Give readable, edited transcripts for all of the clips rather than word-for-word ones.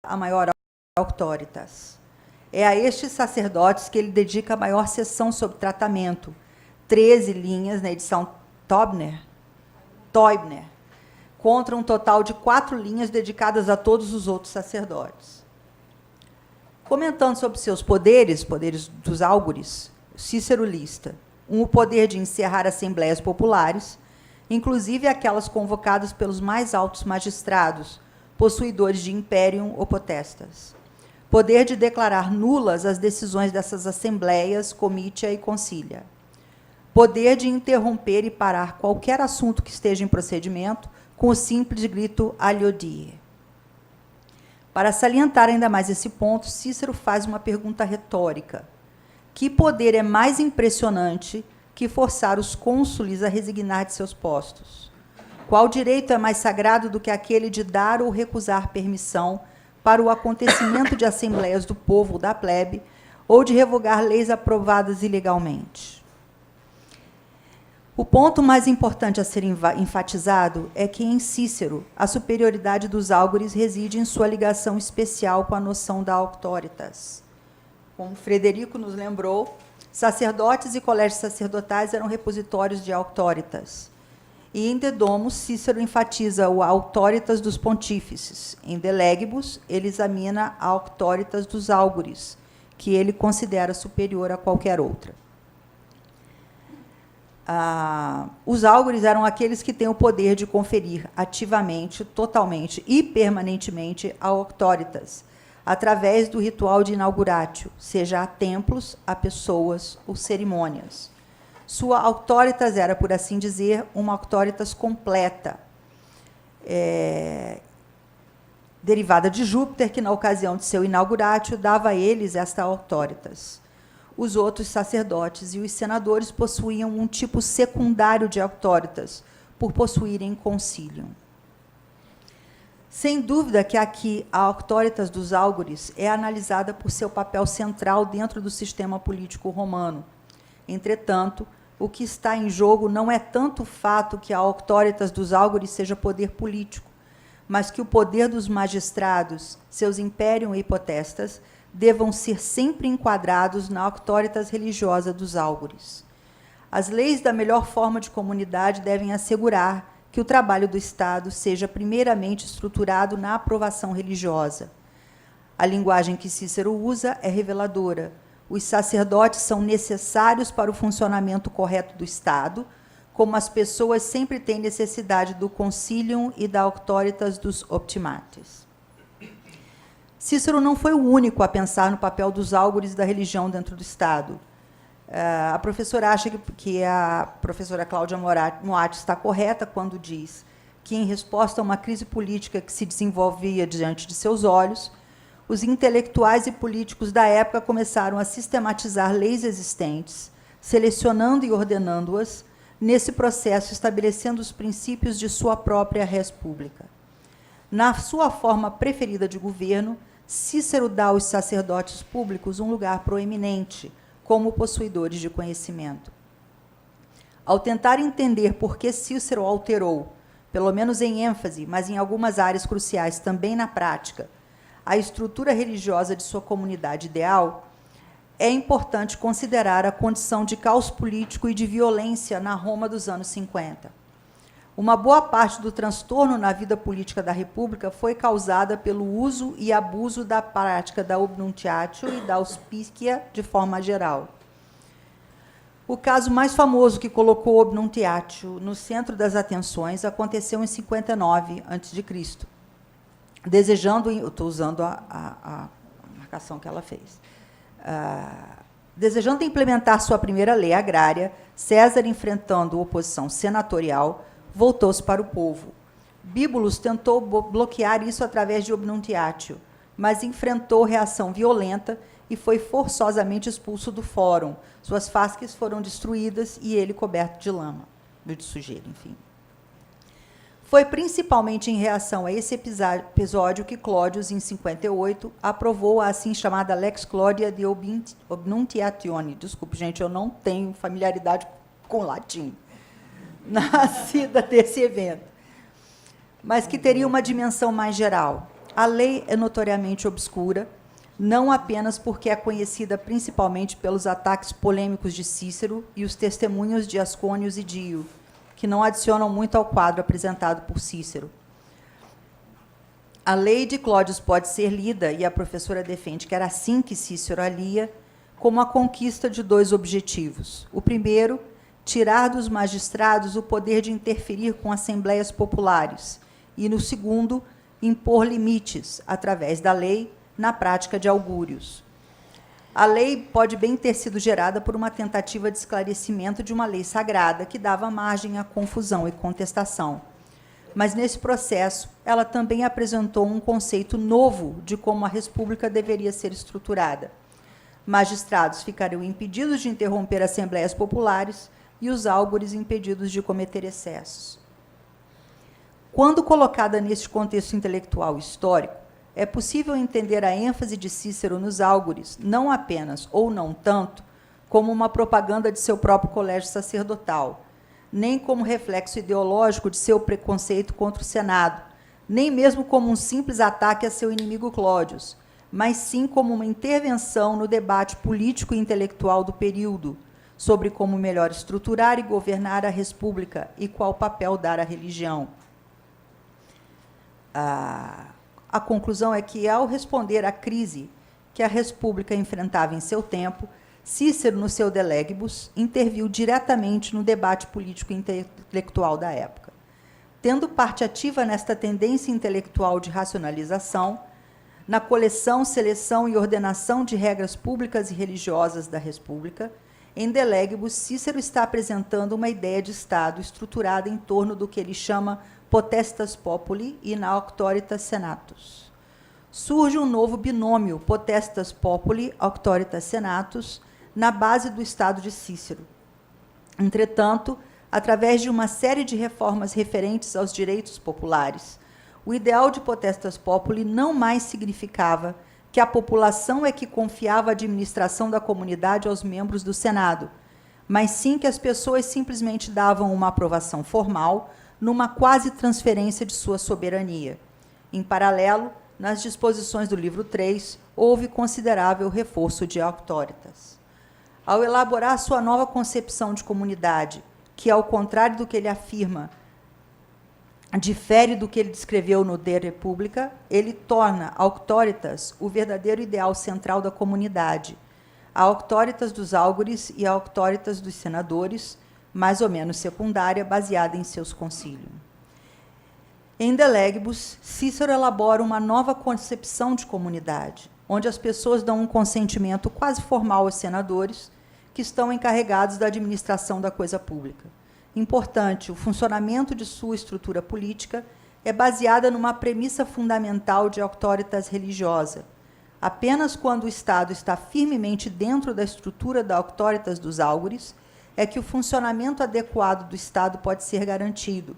a maior auctoritas. É a estes sacerdotes que ele dedica a maior seção sobre tratamento, 13 linhas na edição Teubner, contra um total de 4 linhas dedicadas a todos os outros sacerdotes. Comentando sobre seus poderes dos áugures, Cícero lista o poder de encerrar assembleias populares, inclusive aquelas convocadas pelos mais altos magistrados, possuidores de imperium ou potestas. Poder de declarar nulas as decisões dessas assembleias, comitia e concilia. Poder de interromper e parar qualquer assunto que esteja em procedimento com o simples grito aliodie. Para salientar ainda mais esse ponto, Cícero faz uma pergunta retórica. Que poder é mais impressionante que forçar os cônsules a resignar de seus postos? Qual direito é mais sagrado do que aquele de dar ou recusar permissão para o acontecimento de assembleias do povo ou da plebe, ou de revogar leis aprovadas ilegalmente? O ponto mais importante a ser enfatizado é que, em Cícero, a superioridade dos áugures reside em sua ligação especial com a noção da auctoritas. Como Frederico nos lembrou, sacerdotes e colégios sacerdotais eram repositórios de auctoritas. E em De Domo, Cícero enfatiza o auctoritas dos pontífices. Em De Legibus, ele examina a auctoritas dos áugures, que ele considera superior a qualquer outra. Os áugures eram aqueles que têm o poder de conferir ativamente, totalmente e permanentemente a auctoritas, através do ritual de inauguratio, seja a templos, a pessoas ou cerimônias. Sua auctoritas era, por assim dizer, uma auctoritas completa, derivada de Júpiter, que, na ocasião de seu inauguratio, dava a eles esta auctoritas. Os outros sacerdotes e os senadores possuíam um tipo secundário de auctoritas, por possuírem concilium. Sem dúvida que aqui a auctoritas dos áugures é analisada por seu papel central dentro do sistema político romano. Entretanto, o que está em jogo não é tanto o fato que a auctoritas dos áugures seja poder político, mas que o poder dos magistrados, seus imperium e potestas, devam ser sempre enquadrados na auctoritas religiosa dos áugures. As leis da melhor forma de comunidade devem assegurar que o trabalho do Estado seja primeiramente estruturado na aprovação religiosa. A linguagem que Cícero usa é reveladora. Os sacerdotes são necessários para o funcionamento correto do Estado, como as pessoas sempre têm necessidade do concilium e da auctoritas dos optimates. Cícero não foi o único a pensar no papel dos áugures da religião dentro do Estado. A professora acha que a professora Cláudia Moatti está correta quando diz que, em resposta a uma crise política que se desenvolvia diante de seus olhos, os intelectuais e políticos da época começaram a sistematizar leis existentes, selecionando e ordenando-as, nesse processo estabelecendo os princípios de sua própria res pública. Na sua forma preferida de governo, Cícero dá aos sacerdotes públicos um lugar proeminente, como possuidores de conhecimento. Ao tentar entender por que Cícero alterou, pelo menos em ênfase, mas em algumas áreas cruciais também na prática, a estrutura religiosa de sua comunidade ideal, é importante considerar a condição de caos político e de violência na Roma dos anos 50. Uma boa parte do transtorno na vida política da República foi causada pelo uso e abuso da prática da obnuntiatio e da auspícia de forma geral. O caso mais famoso que colocou o obnuntiatio no centro das atenções aconteceu em 59 a.C., desejando, estou usando a marcação que ela fez, desejando implementar sua primeira lei agrária, César, enfrentando oposição senatorial, voltou-se para o povo. Bíbulos tentou bloquear isso através de obnuntiatio, mas enfrentou reação violenta e foi forçosamente expulso do fórum. Suas fasques foram destruídas e ele coberto de lama, de sujeira, enfim. Foi principalmente em reação a esse episódio que Clódius, em 58, aprovou a assim chamada Lex Claudia de Obnuntiatione. Desculpe, gente, eu não tenho familiaridade com latim, nascida desse evento, mas que teria uma dimensão mais geral. A lei é notoriamente obscura, não apenas porque é conhecida principalmente pelos ataques polêmicos de Cícero e os testemunhos de Ascônio e Dio, que não adicionam muito ao quadro apresentado por Cícero. A lei de Clódius pode ser lida, e a professora defende que era assim que Cícero a lia, como a conquista de dois objetivos. O primeiro, tirar dos magistrados o poder de interferir com assembleias populares, e, no segundo, impor limites, através da lei, na prática de augúrios. A lei pode bem ter sido gerada por uma tentativa de esclarecimento de uma lei sagrada que dava margem à confusão e contestação. Mas, nesse processo, ela também apresentou um conceito novo de como a república deveria ser estruturada. Magistrados ficariam impedidos de interromper assembleias populares e os áugures impedidos de cometer excessos. Quando colocada neste contexto intelectual histórico, é possível entender a ênfase de Cícero nos áugures, não apenas, ou não tanto, como uma propaganda de seu próprio colégio sacerdotal, nem como reflexo ideológico de seu preconceito contra o Senado, nem mesmo como um simples ataque a seu inimigo Clódius, mas sim como uma intervenção no debate político e intelectual do período, sobre como melhor estruturar e governar a república e qual papel dar à religião. A conclusão é que, ao responder à crise que a república enfrentava em seu tempo, Cícero, no seu De Legibus, interviu diretamente no debate político e intelectual da época. Tendo parte ativa nesta tendência intelectual de racionalização, na coleção, seleção e ordenação de regras públicas e religiosas da república, em De Legibus, Cícero está apresentando uma ideia de Estado estruturada em torno do que ele chama potestas populi e na auctoritas senatus. Surge um novo binômio, potestas populi, auctoritas senatus, na base do Estado de Cícero. Entretanto, através de uma série de reformas referentes aos direitos populares, o ideal de potestas populi não mais significava que a população é que confiava a administração da comunidade aos membros do Senado, mas sim que as pessoas simplesmente davam uma aprovação formal numa quase transferência de sua soberania. Em paralelo, nas disposições do livro 3, houve considerável reforço de auctoritas. Ao elaborar sua nova concepção de comunidade, que, ao contrário do que ele afirma, difere do que ele descreveu no De República, ele torna auctoritas o verdadeiro ideal central da comunidade, a auctoritas dos áugures e a auctoritas dos senadores, mais ou menos secundária, baseada em seus concílios. Em De Legibus, Cícero elabora uma nova concepção de comunidade, onde as pessoas dão um consentimento quase formal aos senadores, que estão encarregados da administração da coisa pública. Importante, o funcionamento de sua estrutura política é baseada numa premissa fundamental de auctoritas religiosa. Apenas quando o Estado está firmemente dentro da estrutura da auctoritas dos áugures é que o funcionamento adequado do Estado pode ser garantido.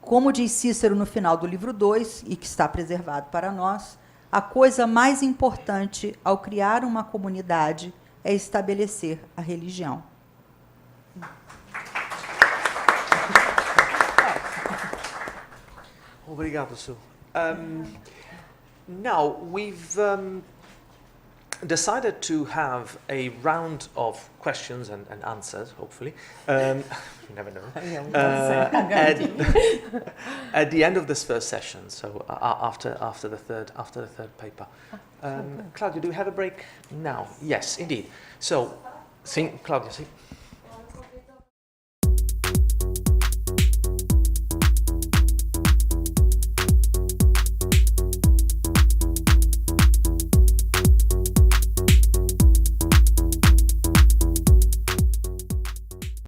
Como diz Cícero no final do livro 2, e que está preservado para nós, a coisa mais importante ao criar uma comunidade é estabelecer a religião. Obrigado, Sue. Now, we've decided to have a round of questions and answers, hopefully. You never know. At the end of this first session, so after the third paper. Claudia, do we have a break now? Yes, indeed. So, sim, Claudia, sim.